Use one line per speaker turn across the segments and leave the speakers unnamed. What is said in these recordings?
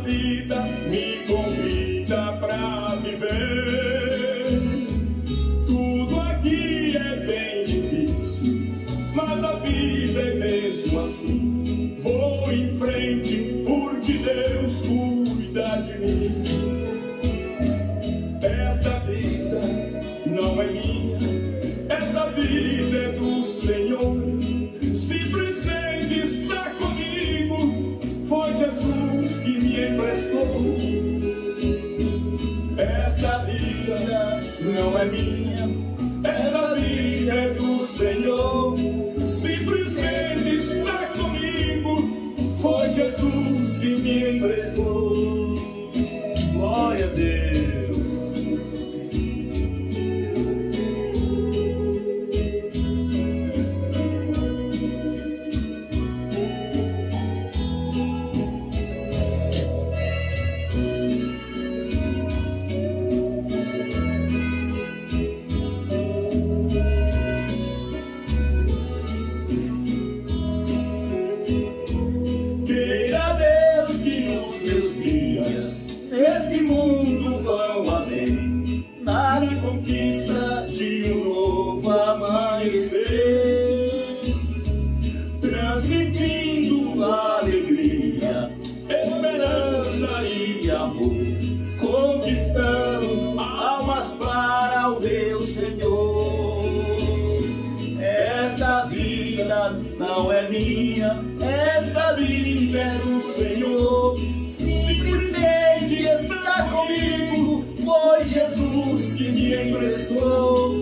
vida me convida pra viver. Tudo aqui é bem difícil, mas a vida é mesmo assim. Vou em frente porque Deus cuida de mim. Esta vida não é minha, esta vida é do Senhor. Simplesmente está comigo, foi Jesus que me emprestou. Esta vida não é minha, esta vida é do Senhor. Simplesmente está comigo, foi Jesus que me emprestou. Glória a Deus. Neste mundo vão além, na conquista de um novo amanhecer, transmitindo alegria, esperança e amor, conquistando almas para o meu Senhor. Esta vida não é minha, esta vida é do Senhor. Simplesmente está comigo, foi Jesus que me emprestou.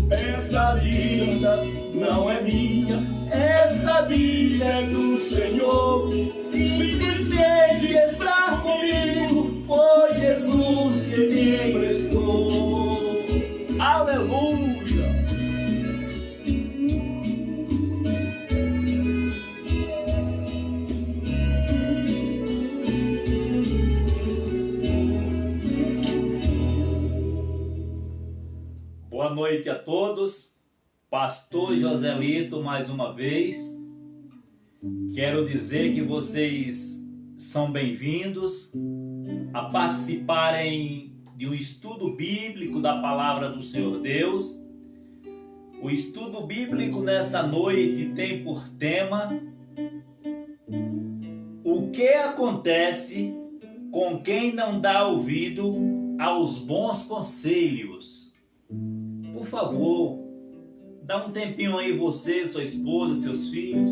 Esta vida não é minha, esta vida é do Senhor. Simplesmente está comigo, foi Jesus que me emprestou. Aleluia!
Boa noite a todos, Pastor Joselito mais uma vez. Quero dizer que vocês são bem-vindos a participarem de um estudo bíblico da Palavra do Senhor Deus. O estudo bíblico nesta noite tem por tema: o que acontece com quem não dá ouvido aos bons conselhos? Por favor, dá um tempinho aí, você, sua esposa, seus filhos,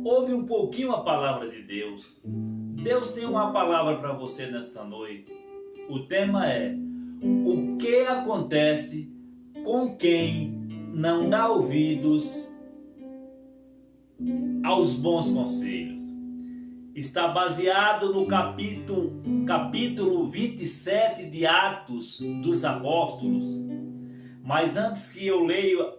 ouve um pouquinho a palavra de Deus. Deus tem uma palavra para você nesta noite. O tema é: o que acontece com quem não dá ouvidos aos bons conselhos? Está baseado no capítulo 27 de Atos dos Apóstolos. Mas antes que eu leia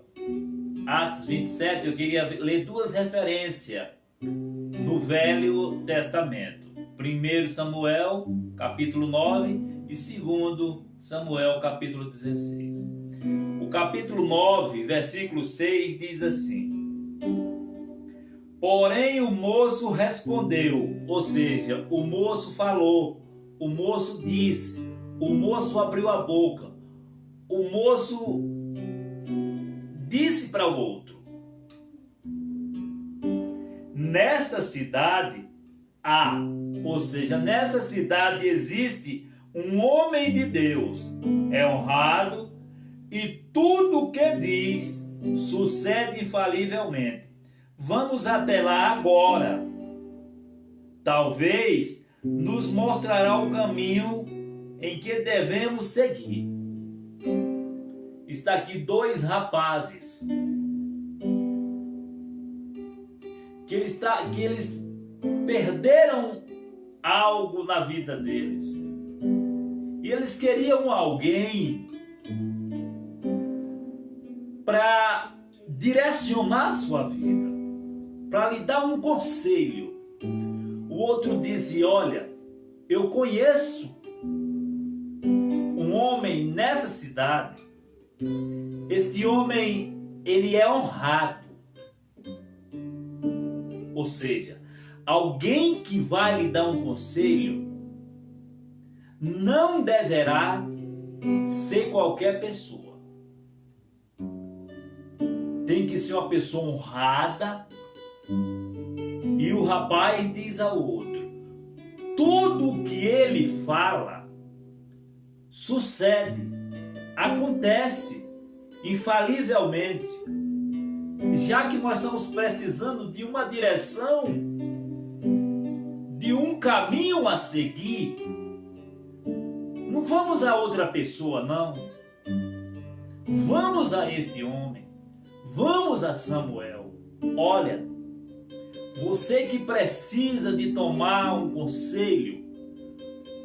Atos 27, eu queria ler duas referências no Velho Testamento. 1 Samuel, capítulo 9, e 2 Samuel, capítulo 16. O capítulo 9, versículo 6, diz assim: porém o moço respondeu, ou seja, o moço falou, o moço disse, o moço abriu a boca. O moço disse para o outro: nesta cidade há, ou seja, nesta cidade existe um homem de Deus, é honrado e tudo o que diz sucede infalivelmente. Vamos até lá agora. Talvez nos mostrará o caminho em que devemos seguir. Está aqui dois rapazes que eles perderam algo na vida deles e eles queriam alguém para direcionar a sua vida, para lhe dar um conselho. O outro disse: olha, eu conheço um homem nessa cidade. Este homem, ele é honrado. Ou seja, alguém que vai lhe dar um conselho não deverá ser qualquer pessoa. Tem que ser uma pessoa honrada. E o rapaz diz ao outro: tudo o que ele fala sucede, acontece infalivelmente. Já que nós estamos precisando de uma direção, de um caminho a seguir, não vamos a outra pessoa, não. Vamos a esse homem. Vamos a Samuel. Olha, você que precisa de tomar um conselho,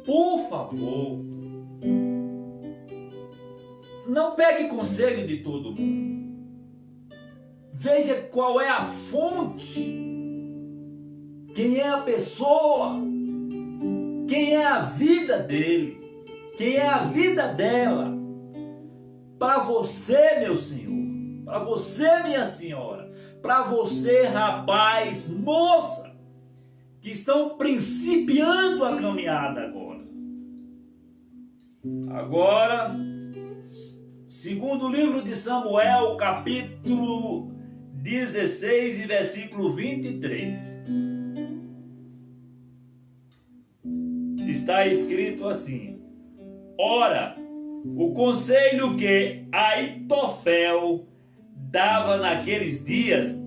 por favor, não pegue conselho de todo mundo. Veja qual é a fonte, quem é a pessoa, quem é a vida dele, quem é a vida dela. Para você, meu senhor, para você, minha senhora, para você, rapaz, moça, que estão principiando a caminhada agora. Agora, segundo o livro de Samuel, capítulo 16 e versículo 23. Está escrito assim: ora, o conselho que Aitofel dava naqueles dias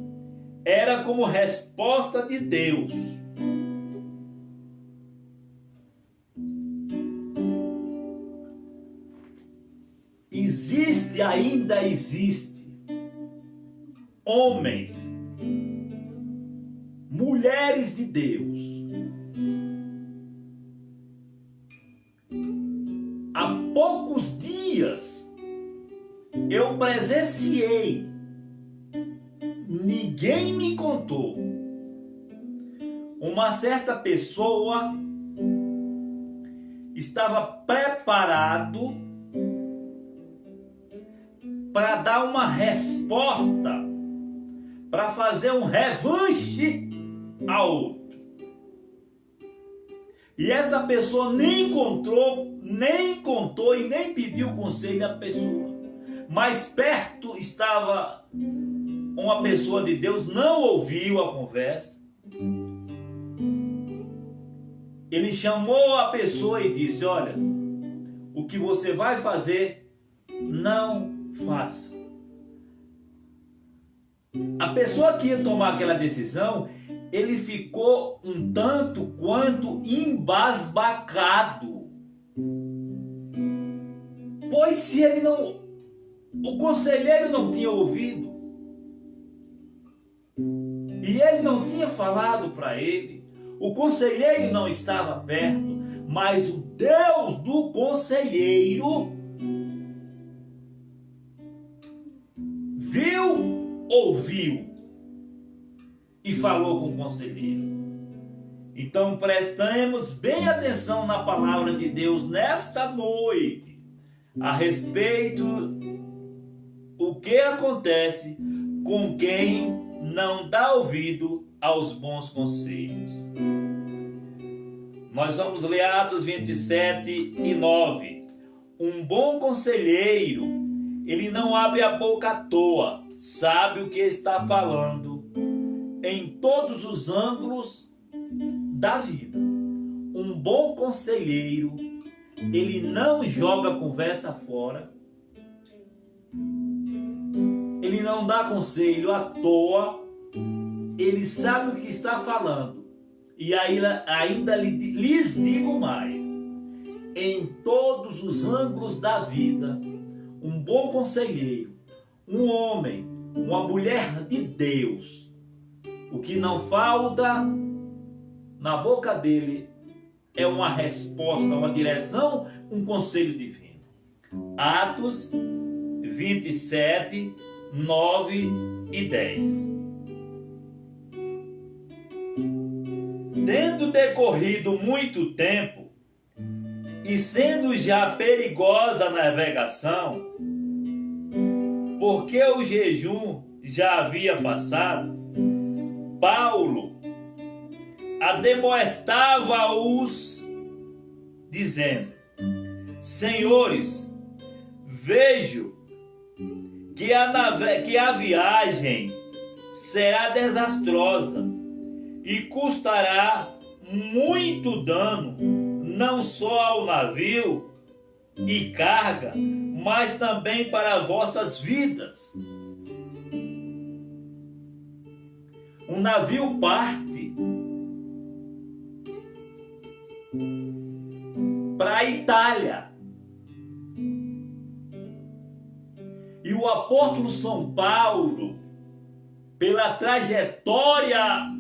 era como resposta de Deus. Ainda existe homens, mulheres de Deus, há poucos dias eu presenciei, ninguém me contou, uma certa pessoa estava preparado para dar uma resposta, para fazer um revanche a outro. E essa pessoa nem contou e nem pediu conselho à pessoa. Mais perto estava uma pessoa de Deus, não ouviu a conversa. Ele chamou a pessoa e disse: olha, o que você vai fazer, não faça. A pessoa que ia tomar aquela decisão, ele ficou um tanto quanto embasbacado. Pois se ele não, o conselheiro não tinha ouvido, e ele não tinha falado para ele, o conselheiro não estava perto, mas o Deus do conselheiro viu, ouviu e falou com o conselheiro. Então prestemos bem atenção na palavra de Deus nesta noite, a respeito o que acontece com quem não dá ouvido aos bons conselhos. Nós vamos ler Atos 27 e 9. Um bom conselheiro, ele não abre a boca à toa, sabe o que está falando em todos os ângulos da vida. Um bom conselheiro, ele não joga a conversa fora, ele não dá conselho à toa, ele sabe o que está falando. E ainda lhes digo mais, em todos os ângulos da vida, um bom conselheiro, um homem, uma mulher de Deus, o que não falta na boca dele é uma resposta, uma direção, um conselho divino. Atos 27, 9 e 10. Tendo decorrido muito tempo, e sendo já perigosa a navegação, porque o jejum já havia passado, Paulo admoestava-os, dizendo: Senhores, vejo que a viagem será desastrosa e custará muito dano, não só ao navio e carga, mas também para vossas vidas. Um navio parte para a Itália. E o apóstolo São Paulo, pela trajetória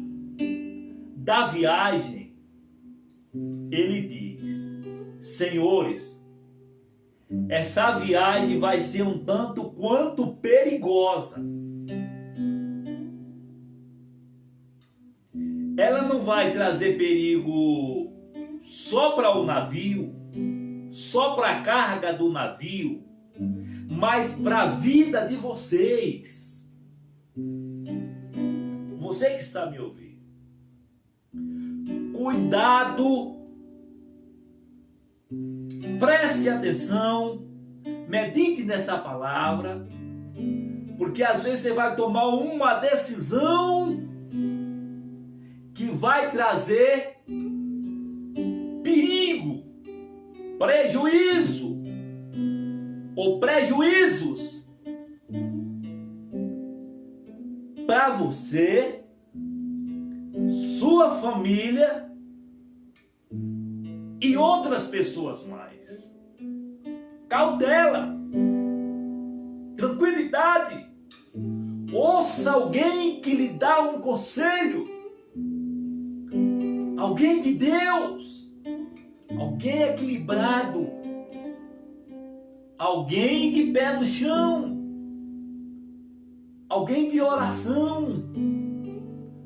da viagem, ele diz: Senhores, essa viagem vai ser um tanto quanto perigosa. Ela não vai trazer perigo só para o navio, só para a carga do navio, mas para a vida de vocês. Você que está me ouvindo. Cuidado, preste atenção, medite nessa palavra, porque às vezes você vai tomar uma decisão que vai trazer perigo, prejuízo ou prejuízos para você, sua família e outras pessoas mais. Cautela, tranquilidade. Ouça alguém que lhe dá um conselho. Alguém de Deus, alguém equilibrado, alguém de pé no chão, alguém de oração,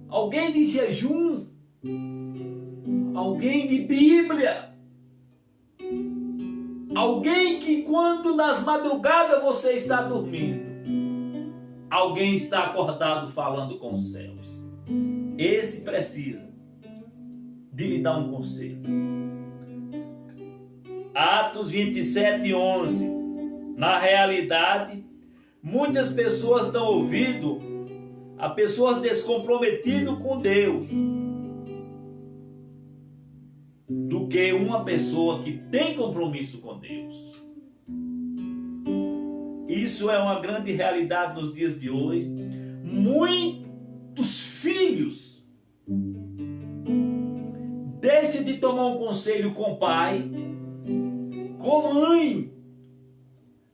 alguém de jejum, alguém de Bíblia, alguém que quando nas madrugadas você está dormindo, alguém está acordado falando com os céus. Esse precisa de lhe dar um conselho. Atos 27:11. Na realidade, muitas pessoas dão ouvido a pessoas descomprometidas com Deus do que uma pessoa que tem compromisso com Deus. Isso é uma grande realidade nos dias de hoje. Muitos filhos deixem de tomar um conselho com o pai, com a mãe,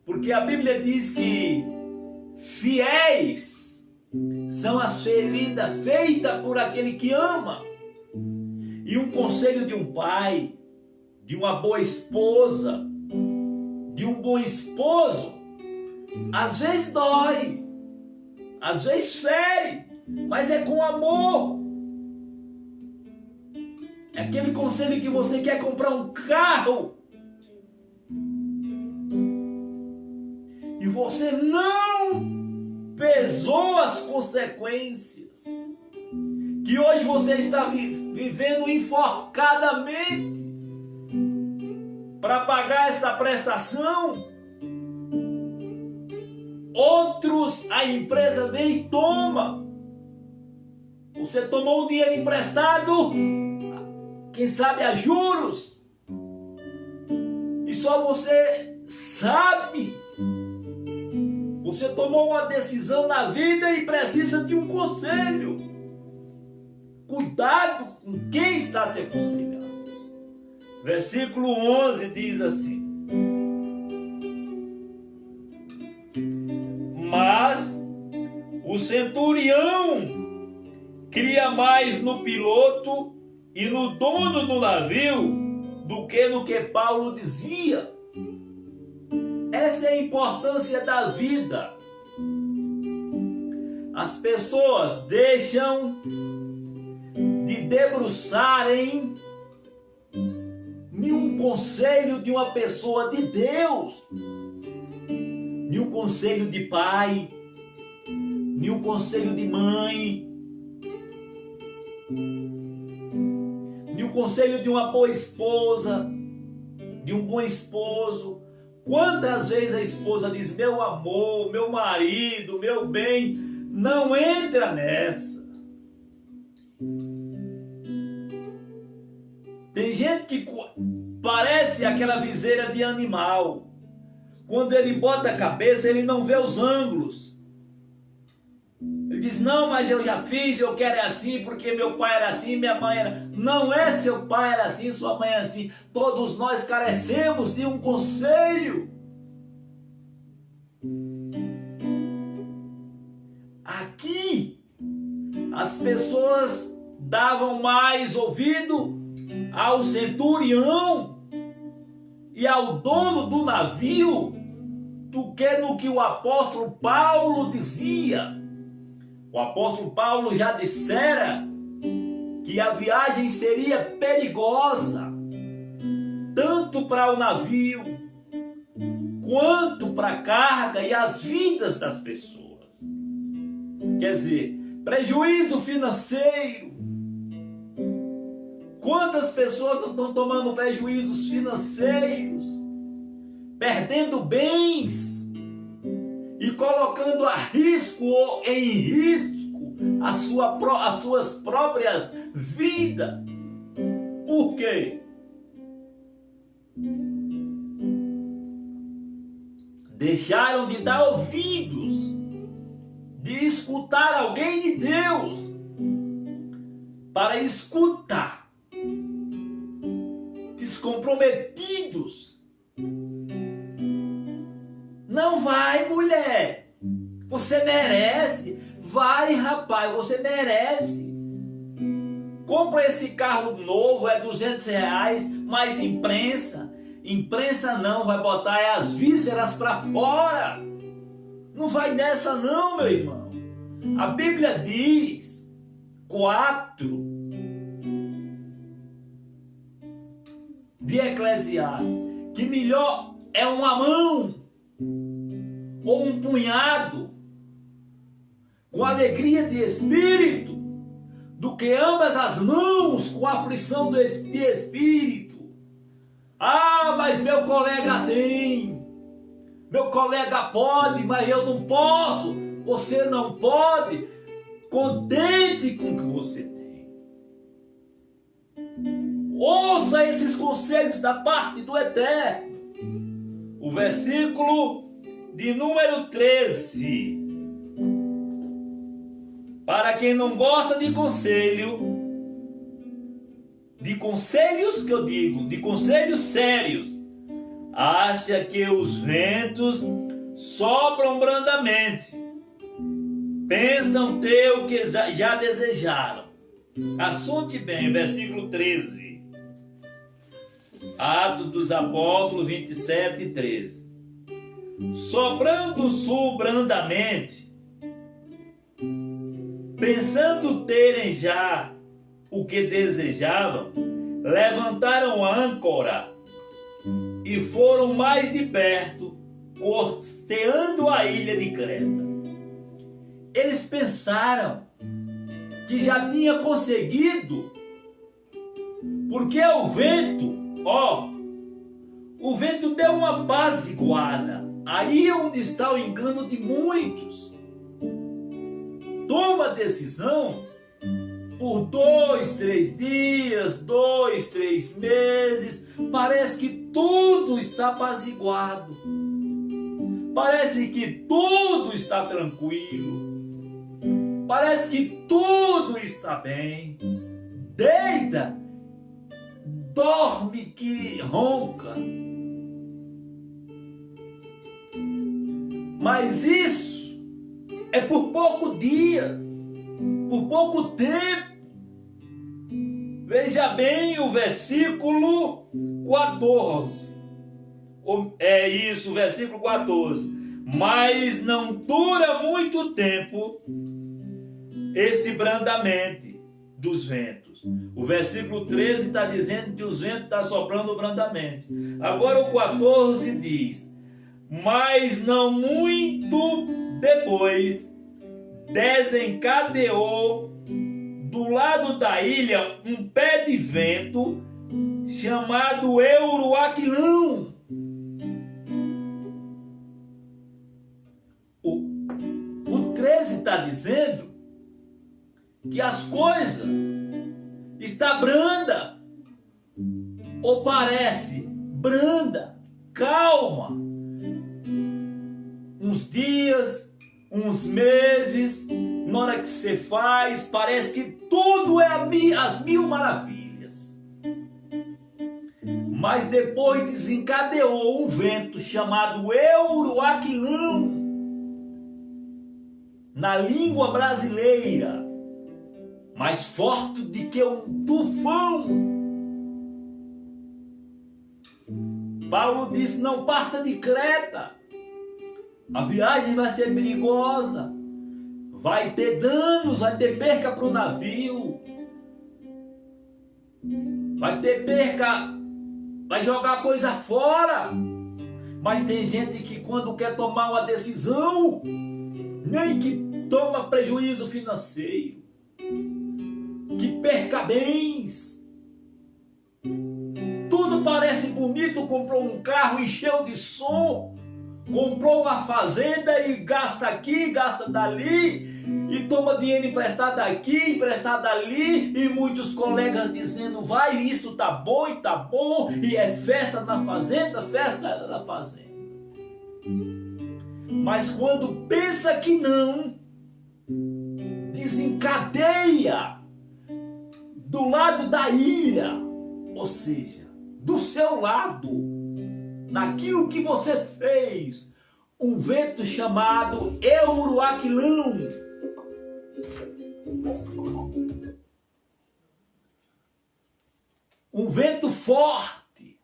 porque a Bíblia diz que fiéis são as feridas feitas por aquele que ama. E um conselho de um pai, de uma boa esposa, de um bom esposo, às vezes dói, às vezes fere, mas é com amor. É aquele conselho que você quer comprar um carro e você não pesou as consequências, que hoje você está vivendo enforcadamente para pagar esta prestação. Outros, a empresa vem e toma. Você tomou o dinheiro emprestado, quem sabe a juros, e só você sabe. Você tomou uma decisão na vida e precisa de um conselho. Cuidado com quem está te aconselhando. Versículo 11 diz assim: Mas o centurião cria mais no piloto e no dono do navio do que no que Paulo dizia. Essa é a importância da vida. As pessoas deixam de debruçarem em um conselho de uma pessoa de Deus, em um conselho de pai, em um conselho de mãe. conselho de uma boa esposa, de um bom esposo. Quantas vezes a esposa diz: meu amor, meu marido, meu bem, não entra nessa. Tem gente que parece aquela viseira de animal. Quando ele bota a cabeça, ele não vê os ângulos. Ele diz: não, mas eu já fiz, eu quero é assim, porque meu pai era assim, minha mãe era... Não é seu pai era assim, sua mãe era assim. Todos nós carecemos de um conselho. Aqui, as pessoas davam mais ouvido ao centurião e ao dono do navio do que no que o apóstolo Paulo dizia. O apóstolo Paulo já dissera que a viagem seria perigosa, tanto para o navio, quanto para a carga e as vidas das pessoas. Quer dizer, prejuízo financeiro. Quantas pessoas não estão tomando prejuízos financeiros, perdendo bens e colocando a risco ou em risco as suas próprias vidas. Por quê? Deixaram de dar ouvidos, de escutar alguém de Deus, para escutar. Descomprometidos. Não vai, mulher. Você merece. Vai, rapaz, você merece. Compra esse carro novo, é R$200, mas imprensa. Imprensa não, vai botar as vísceras para fora. Não vai nessa não, meu irmão. A Bíblia diz, 4 de Eclesiastes, que melhor é uma mão ou um punhado com alegria de espírito do que ambas as mãos com aflição de espírito. Ah, mas meu colega tem, meu colega pode, mas eu não posso. Você não pode. Contente com o que você tem. Ouça esses conselhos da parte do Eterno. O versículo de número 13. Para quem não gosta de conselho, de conselhos que eu digo, de conselhos sérios, acha que os ventos sopram brandamente, pensam ter o que já desejaram. Assunte bem, versículo 13. Atos dos Apóstolos 27, 13. Soprando o sul brandamente, pensando terem já o que desejavam, levantaram a âncora e foram mais de perto, costeando a ilha de Creta. Eles pensaram que já tinha conseguido, porque o vento deu uma apaziguada. Aí é onde está o engano de muitos. Toma decisão por 2, 3 dias, 2, 3 meses, parece que tudo está apaziguado, parece que tudo está tranquilo, parece que tudo está bem. Deita, dorme que ronca. Mas isso é por poucos dias, por pouco tempo. Veja bem o versículo 14. É isso, versículo 14. Mas não dura muito tempo esse brandamente dos ventos. O versículo 13 está dizendo que os ventos estão soprando brandamente. Agora o 14 diz: mas não muito depois desencadeou do lado da ilha um pé de vento chamado Euroaquilão. O 13 está dizendo que as coisas estão branda, ou parece branda, calma. Uns dias, uns meses, na hora que você faz, parece que tudo é as mil maravilhas. Mas depois desencadeou um vento chamado Euroaquilão. Na língua brasileira, mais forte do que um tufão. Paulo disse: não parta de Creta, a viagem vai ser perigosa, vai ter danos, vai ter perca para o navio, vai ter perca, vai jogar coisa fora. Mas tem gente que quando quer tomar uma decisão, nem que toma prejuízo financeiro, que perca bens. Tudo parece bonito, comprou um carro, encheu de som, comprou uma fazenda e gasta aqui, gasta dali, e toma dinheiro emprestado aqui, emprestado ali, e muitos colegas dizendo: vai, isso tá bom, e é festa na fazenda, festa na fazenda. Mas quando pensa que não, desencadeia do lado da ilha, ou seja, do seu lado, naquilo que você fez, um vento chamado Euroaquilão. Um vento forte,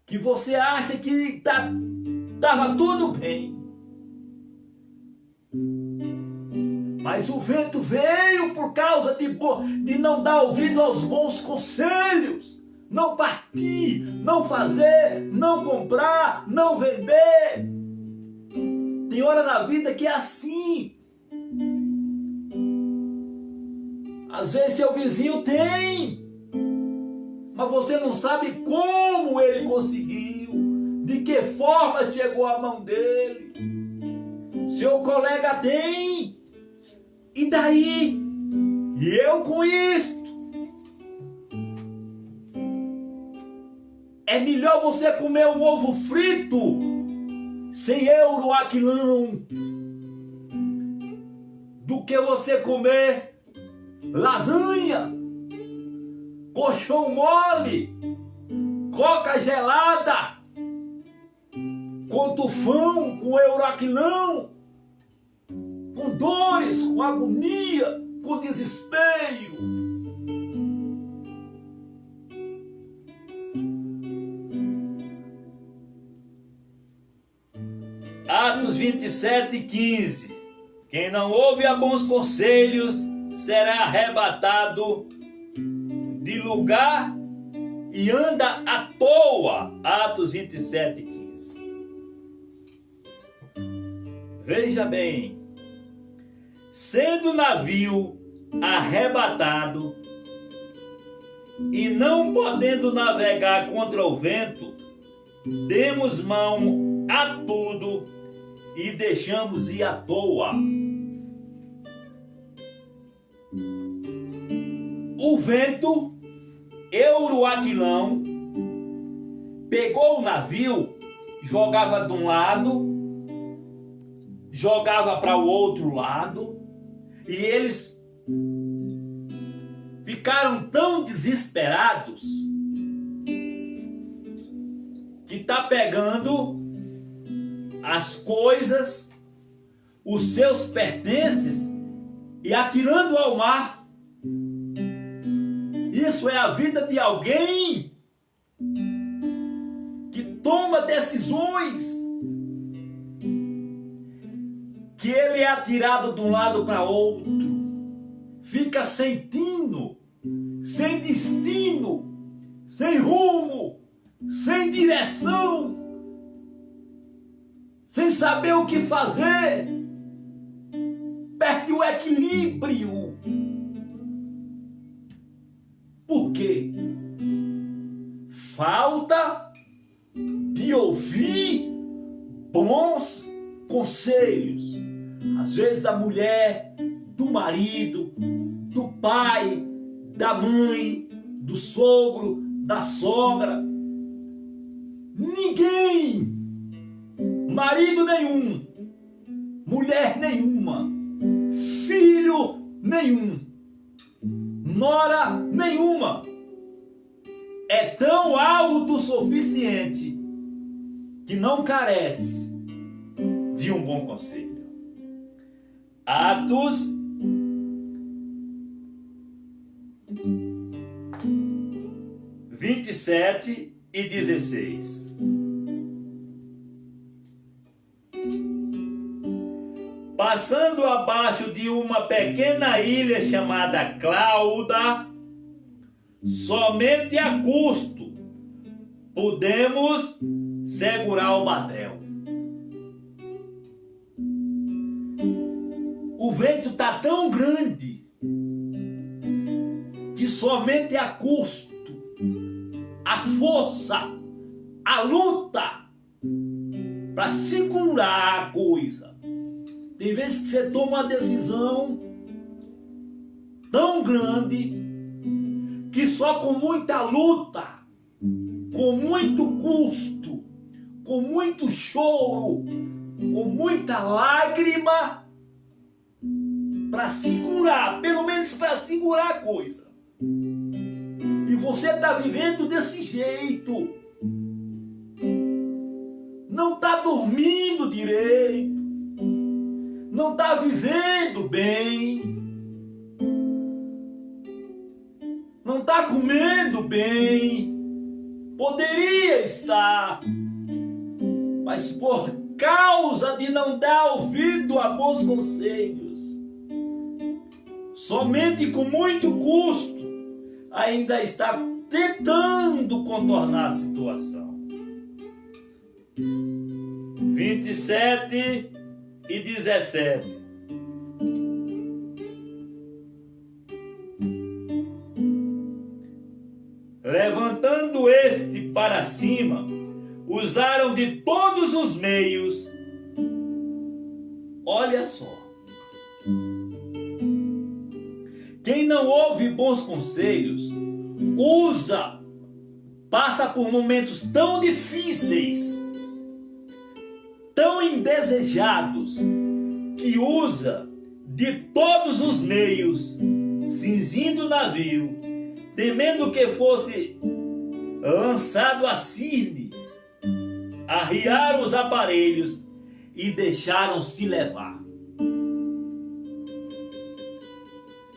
que você acha que estava tudo bem. Mas o vento veio por causa de não dar ouvido aos bons conselhos. Não partir, não fazer, não comprar, não vender. Tem hora na vida que é assim. Às vezes seu vizinho tem, mas você não sabe como ele conseguiu, de que forma chegou à mão dele. Seu colega tem, e daí? E eu com isto? É melhor você comer um ovo frito sem Euroaquilão do que você comer lasanha, colchão mole, coca gelada, com tufão, com Euroaquilão, com dores, com agonia, com desespero. Atos 27:15. Quem não ouve a bons conselhos será arrebatado de lugar e anda à toa. Atos 27:15. Veja bem, sendo o navio arrebatado e não podendo navegar contra o vento, demos mão a tudo e deixamos ir à toa. O vento, Euroaquilão, pegou o navio, jogava de um lado, jogava para o outro lado, e eles ficaram tão desesperados que está pegando as coisas, os seus pertences e atirando ao mar. Isso é a vida de alguém que toma decisões, que ele é atirado de um lado para outro, fica sem tino, sem destino, sem rumo, sem direção, sem saber o que fazer, o equilíbrio. Por quê? Falta de ouvir bons conselhos. Às vezes da mulher, do marido, do pai, da mãe, do sogro, da sogra. Ninguém, marido nenhum, mulher nenhuma, filho nenhum, nora nenhuma é tão autossuficiente que não carece de um bom conselho. Atos 27:16. Passando abaixo de uma pequena ilha chamada Clauda, somente a custo podemos segurar o batel. O vento está tão grande que somente a custo, a força, a luta para segurar a coisa. Tem vezes que você toma uma decisão tão grande que só com muita luta, com muito custo, com muito choro, com muita lágrima, para segurar, pelo menos para segurar a coisa. E você está vivendo desse jeito. Não está dormindo direito. Não está vivendo bem. Não está comendo bem. Poderia estar. Mas por causa de não dar ouvido a bons conselhos, somente com muito custo, ainda está tentando contornar a situação. 27:17. Levantando este para cima, usaram de todos os meios. Olha só. Quem não ouve bons conselhos, passa por momentos tão difíceis, tão indesejados, que usa de todos os meios, cinzindo o navio, temendo que fosse lançado a cirne, arriaram os aparelhos e deixaram-se levar.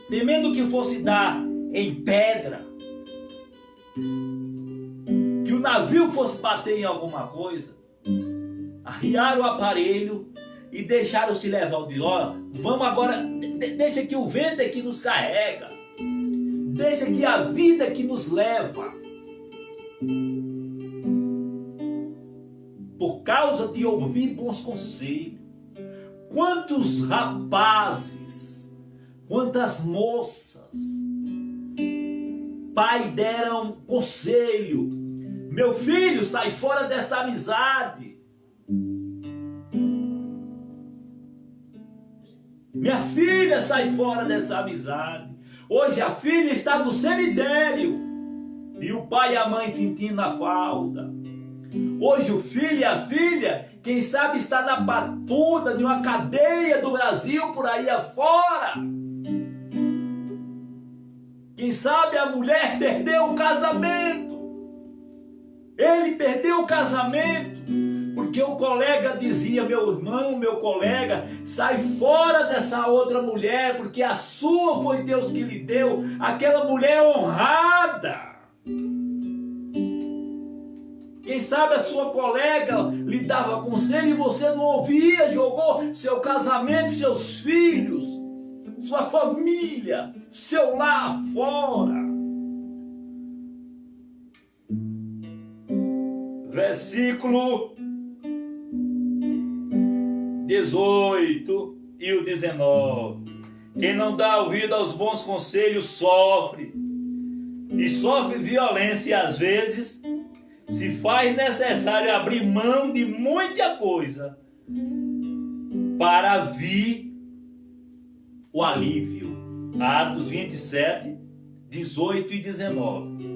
Temendo que fosse dar em pedra, que o navio fosse bater em alguma coisa, arriaram o aparelho e deixaram-se levar. Vamos agora, deixa que o vento é que nos carrega, deixa que a vida é que nos leva. Por causa de ouvir bons conselhos, quantos rapazes, quantas moças, pai deram conselho: meu filho, sai fora dessa amizade. Minha filha, sai fora dessa amizade. Hoje a filha está no cemitério e o pai e a mãe sentindo a falta. Hoje o filho e a filha, quem sabe, está na papuda de uma cadeia do Brasil por aí afora. Quem sabe a mulher perdeu o casamento. Ele perdeu o casamento porque o colega dizia: meu irmão, meu colega, sai fora dessa outra mulher, porque a sua foi Deus que lhe deu, aquela mulher honrada. Quem sabe a sua colega lhe dava conselho e você não ouvia, jogou seu casamento, seus filhos, sua família, seu lar fora. Versículo 18 e o 19. Quem não dá ouvido aos bons conselhos sofre. E sofre violência e às vezes se faz necessário abrir mão de muita coisa para vir o alívio. Atos 27, 18 e 19.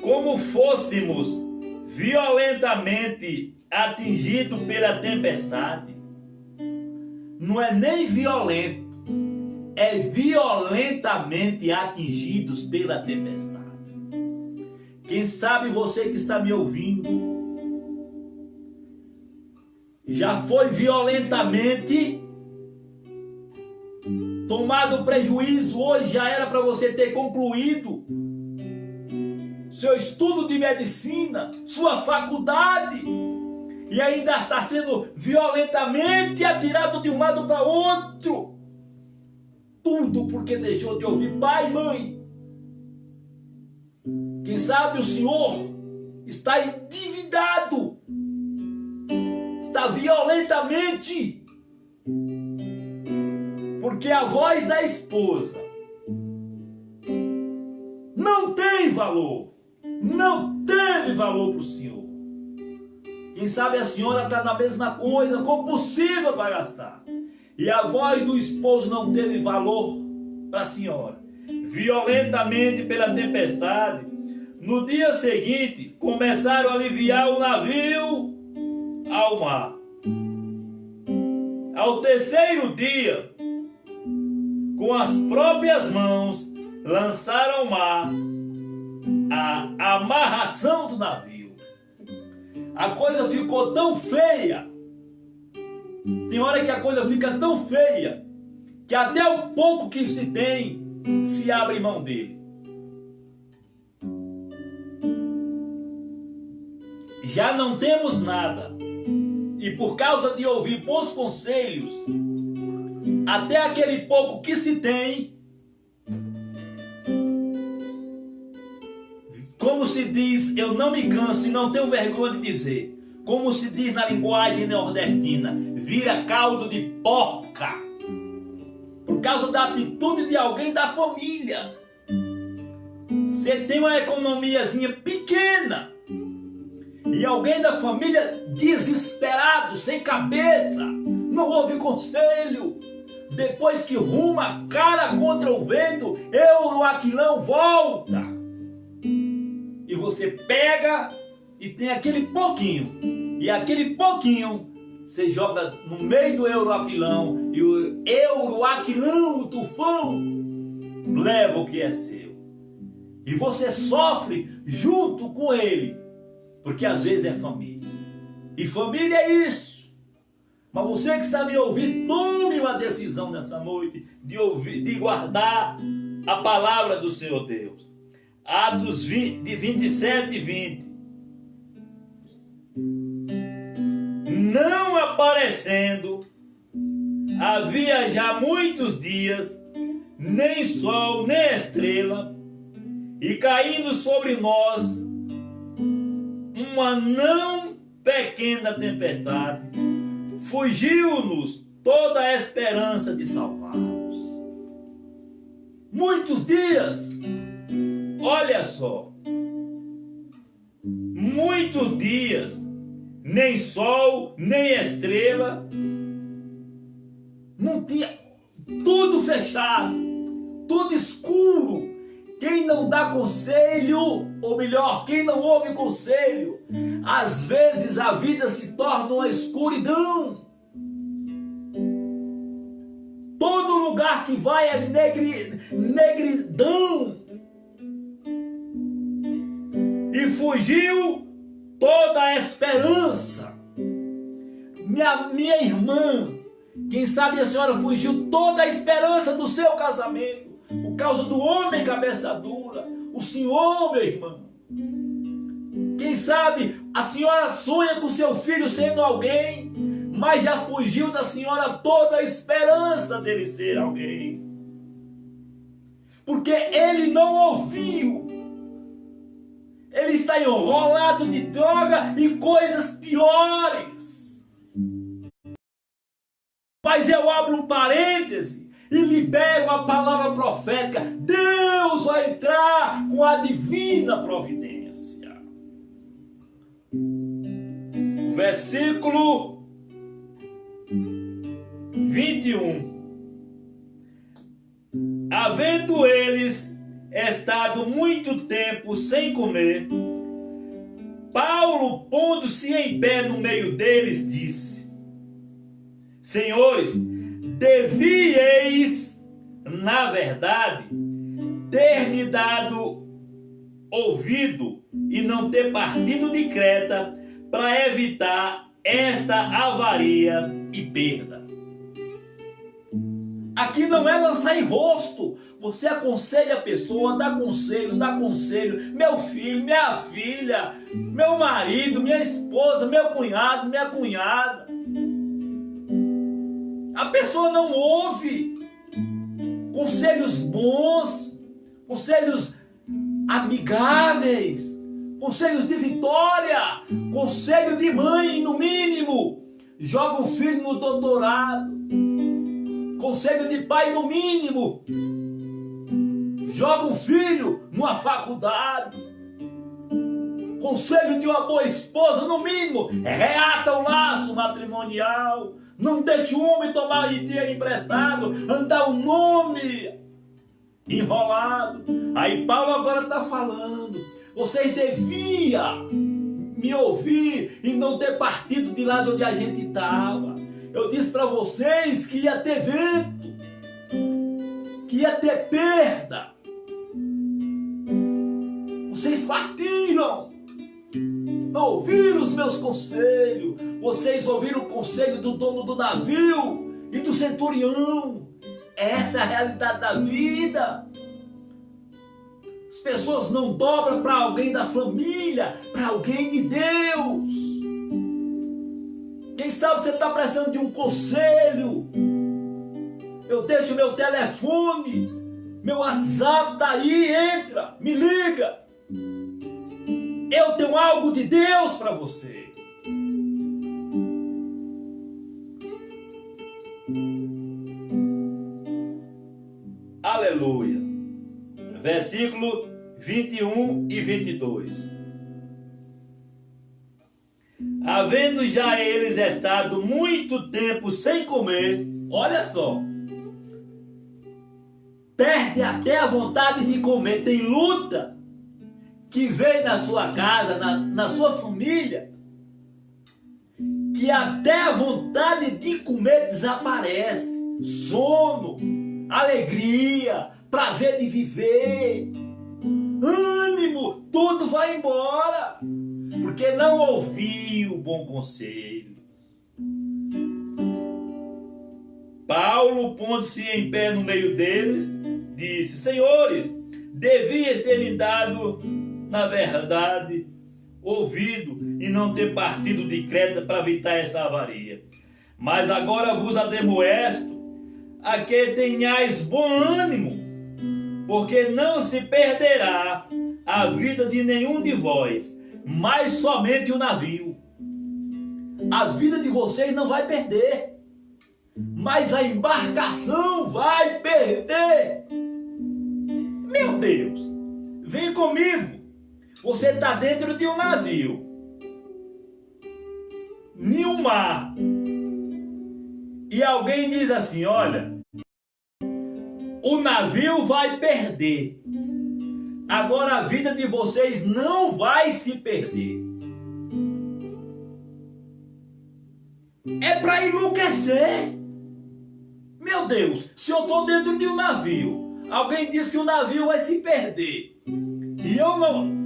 Como fôssemos violentamente atingidos pela tempestade, não é nem violento, é violentamente atingidos pela tempestade. Quem sabe você que está me ouvindo já foi violentamente tomado prejuízo. Hoje já era para você ter concluído seu estudo de medicina, sua faculdade, e ainda está sendo violentamente atirado de um lado para outro. Tudo porque deixou de ouvir pai e mãe. Quem sabe o senhor está endividado, está violentamente, porque a voz da esposa não tem valor, não teve valor para o senhor. Quem sabe a senhora está na mesma coisa, compulsiva para gastar, e a voz do esposo não teve valor para a senhora. Violentamente pela tempestade, no dia seguinte começaram a aliviar o navio ao mar. Ao terceiro dia, com as próprias mãos, lançaram ao mar a amarração do navio. A coisa ficou tão feia. Tem hora que a coisa fica tão feia que até o pouco que se tem se abre mão dele. Já não temos nada, e por causa de ouvir bons conselhos, até aquele pouco que se tem, como se diz, eu não me canso e não tenho vergonha de dizer, como se diz na linguagem nordestina, vira caldo de porca, por causa da atitude de alguém da família. Você tem uma economiazinha pequena, e alguém da família desesperado, sem cabeça, não ouve conselho. Depois que ruma a cara contra o vento, o aquilão volta. E você pega e tem aquele pouquinho. E aquele pouquinho você joga no meio do euroaquilão. E o euroaquilão, o tufão, leva o que é seu. E você sofre junto com ele. Porque às vezes é família. E família é isso. Mas você que está me ouvindo, tome uma decisão nesta noite de guardar a palavra do Senhor Deus. Atos 27 e 20. Não aparecendo, havia já muitos dias, nem sol, nem estrela, e caindo sobre nós uma não pequena tempestade, fugiu-nos toda a esperança de salvar-nos. Muitos dias, olha só, muitos dias, nem sol, nem estrela, não tinha, tudo fechado, tudo escuro. Quem não dá conselho, ou melhor, quem não ouve conselho, às vezes a vida se torna uma escuridão. Todo lugar que vai é negridão. E fugiu toda a esperança. Minha irmã, quem sabe a senhora fugiu toda a esperança do seu casamento. Por causa do homem cabeça dura, o senhor, meu irmão. Quem sabe a senhora sonha com seu filho sendo alguém, mas já fugiu da senhora toda a esperança dele ser alguém. Porque ele não ouviu. Ele está enrolado de droga e coisas piores. Mas eu abro um parêntese e libero a palavra profética. Deus vai entrar com a divina providência. Versículo 21. Havendo eles estado muito tempo sem comer, Paulo, pondo-se em pé no meio deles, disse: Senhores, devieis, na verdade, ter me dado ouvido e não ter partido de Creta para evitar esta avaria e perda. Aqui não é lançar em rosto. Você aconselha a pessoa, dá conselho. Meu filho, minha filha, meu marido, minha esposa, meu cunhado, minha cunhada. A pessoa não ouve. Conselhos bons, conselhos amigáveis, conselhos de vitória, conselho de mãe, no mínimo. Joga o filho no doutorado. Conselho de pai, no mínimo. Joga um filho numa faculdade. Conselho de uma boa esposa, no mínimo. Reata o laço matrimonial. Não deixe o homem tomar dinheiro emprestado, andar o nome enrolado. Aí Paulo agora está falando: vocês deviam me ouvir e não ter partido de lá de onde a gente estava. Eu disse para vocês que ia ter vento, que ia ter perda. Vocês partiram, não ouviram os meus conselhos. Vocês ouviram o conselho do dono do navio e do centurião. Esta é a realidade da vida. As pessoas não dobram para alguém da família, para alguém de Deus. Quem sabe você está precisando de um conselho. Eu deixo meu telefone, meu WhatsApp está aí, entra, me liga. Eu tenho algo de Deus para você. Aleluia. Versículo 21 e 22. Havendo já eles estado muito tempo sem comer, olha só, perde até a vontade de comer. Tem luta que vem na sua casa, na sua família, que até a vontade de comer desaparece. Sono, alegria, prazer de viver, ânimo, tudo vai embora, porque não ouviu o bom conselho. Paulo, pondo-se em pé no meio deles, disse: Senhores, devias ter me dado, na verdade, ouvido e não ter partido de Creta para evitar essa avaria. Mas agora vos ademoesto a que tenhais bom ânimo, porque não se perderá a vida de nenhum de vós, mas somente o navio. A vida de vocês não vai perder, mas a embarcação vai perder. Meu Deus, vem comigo. Você está dentro de um navio, em um mar, e alguém diz assim: olha, o navio vai perder. Agora a vida de vocês não vai se perder. É para enlouquecer. Meu Deus, se eu estou dentro de um navio, alguém diz que o navio vai se perder, e eu não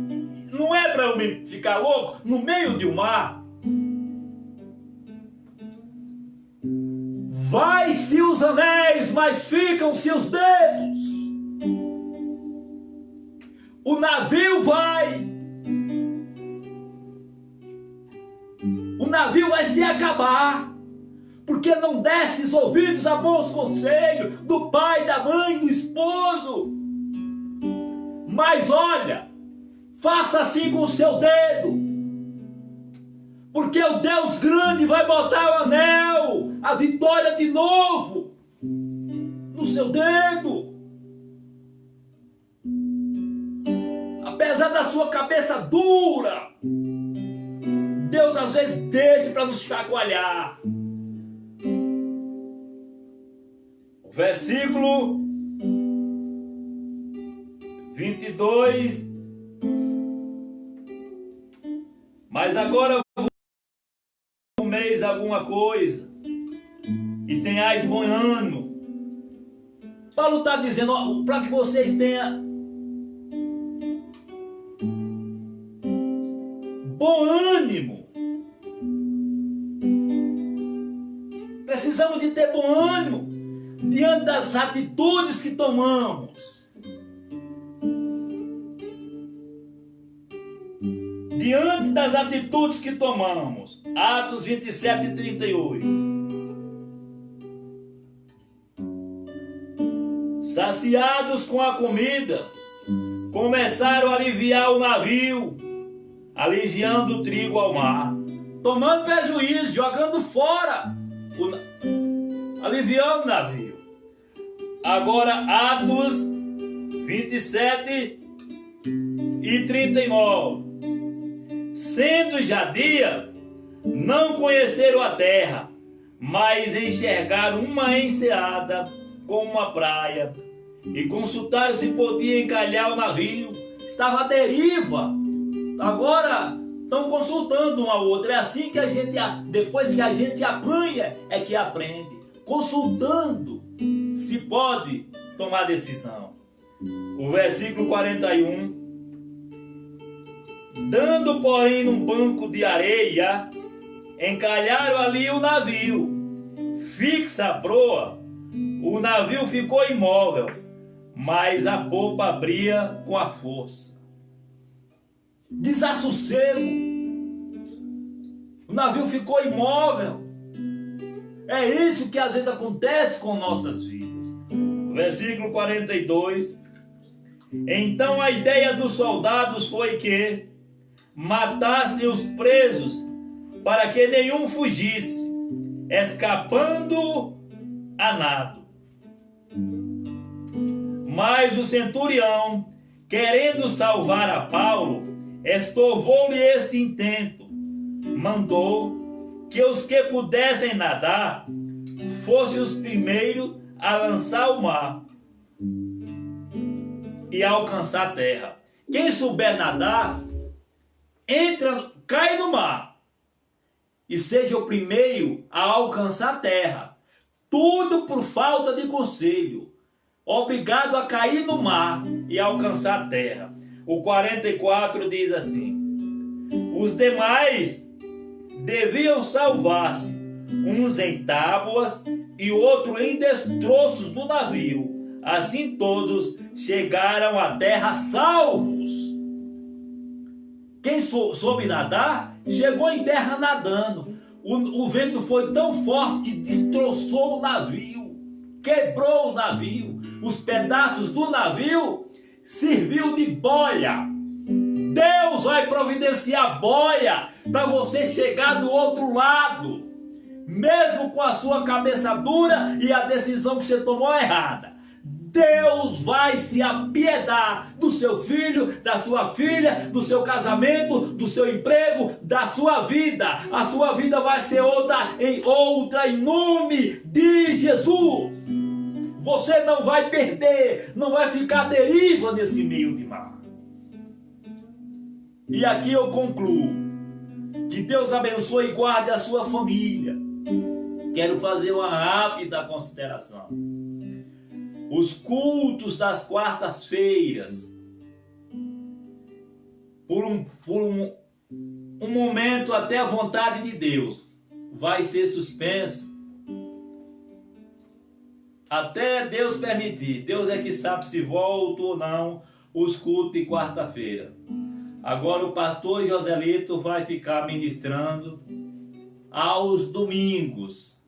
é para eu me ficar louco no meio de um mar. Vai-se os anéis, mas ficam-se os dedos. O navio vai. O navio vai se acabar, porque não destes ouvidos a bons conselhos do pai, da mãe, do esposo. Mas olha, faça assim com o seu dedo, porque o Deus grande vai botar o anel, as vitória de novo no seu dedo. Apesar da sua cabeça dura, Deus às vezes deixa para nos chacoalhar. O versículo 22. Mas agora comeis alguma coisa e tenhais bom ânimo. Paulo está dizendo para que vocês tenham bom ânimo. Precisamos de ter bom ânimo diante das atitudes que tomamos. Diante das atitudes que tomamos. Atos 27 e 38. Saciados com a comida, começaram a aliviar o navio, aliviando o trigo ao mar, tomando prejuízo, jogando fora, aliviando o navio. Agora Atos 27 e 39. Sendo já dia, não conheceram a terra, mas enxergaram uma enseada como uma praia, e consultaram se podia encalhar o navio. Estava à deriva. Agora estão consultando um ao outro. É assim que a gente, depois que a gente apanha, é que aprende. Consultando se pode tomar decisão. O versículo 41. Dando, porém, num banco de areia, encalharam ali o navio. Fixa a proa, o navio ficou imóvel, mas a popa abria com a força. Desassossego. O navio ficou imóvel. É isso que às vezes acontece com nossas vidas. Versículo 42. Então a ideia dos soldados foi que matassem os presos, para que nenhum fugisse, escapando a nado. Mas o centurião, querendo salvar a Paulo, estorvou-lhe esse intento. Mandou que os que pudessem nadar fossem os primeiros a lançar o mar e alcançar a terra. Quem souber nadar, cai no mar e seja o primeiro a alcançar a terra. Tudo por falta de conselho. Obrigado a cair no mar e alcançar a terra. O 44 diz assim: os demais deviam salvar-se, uns em tábuas e outros em destroços do navio. Assim todos chegaram à terra salvos. Quem soube nadar, chegou em terra nadando. O vento foi tão forte que destroçou o navio, quebrou o navio. Os pedaços do navio serviu de boia. Deus vai providenciar boia para você chegar do outro lado, mesmo com a sua cabeça dura e a decisão que você tomou errada. Deus vai se apiedar do seu filho, da sua filha, do seu casamento, do seu emprego, da sua vida. A sua vida vai ser outra em nome de Jesus. Você não vai perder, não vai ficar à deriva nesse meio de mar. E aqui eu concluo. Que Deus abençoe e guarde a sua família. Quero fazer uma rápida consideração. Os cultos das quartas-feiras, por um momento até a vontade de Deus, vai ser suspenso. Até Deus permitir. Deus é que sabe se volta ou não os cultos de quarta-feira. Agora o pastor Joselito vai ficar ministrando aos domingos.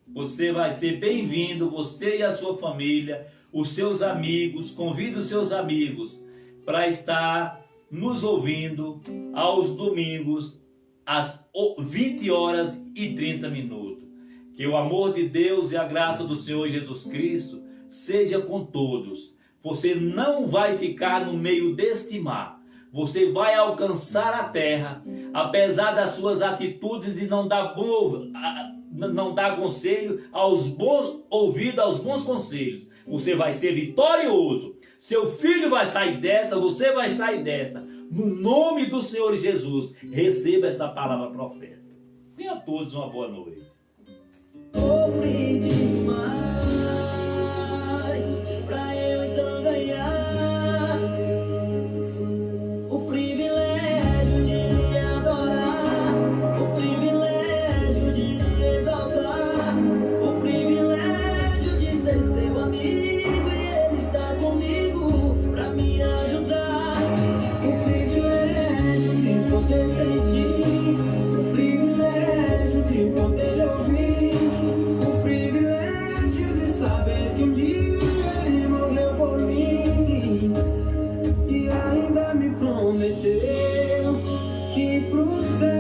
Você vai ser bem-vindo, você e a sua família, os seus amigos. Convide os seus amigos para estar nos ouvindo aos domingos às 20 horas e 30 minutos. Que o amor de Deus e a graça do Senhor Jesus Cristo seja com todos. Você não vai ficar no meio deste mar. Você vai alcançar a terra, apesar das suas atitudes de não dar conselho aos bons ouvidos, aos bons conselhos. Você vai ser vitorioso. Seu filho vai sair desta, você vai sair desta. No nome do Senhor Jesus, receba esta palavra profética. Tenha a todos uma boa noite.
Sofri demais pra eu então ganhar o privilégio de me adorar, o privilégio de me exaltar, o privilégio de ser seu amigo e ele está comigo pra me ajudar, o privilégio de poder sentir, o privilégio de poder ouvir. Saber que um dia ele morreu por mim e ainda me prometeu que pro céu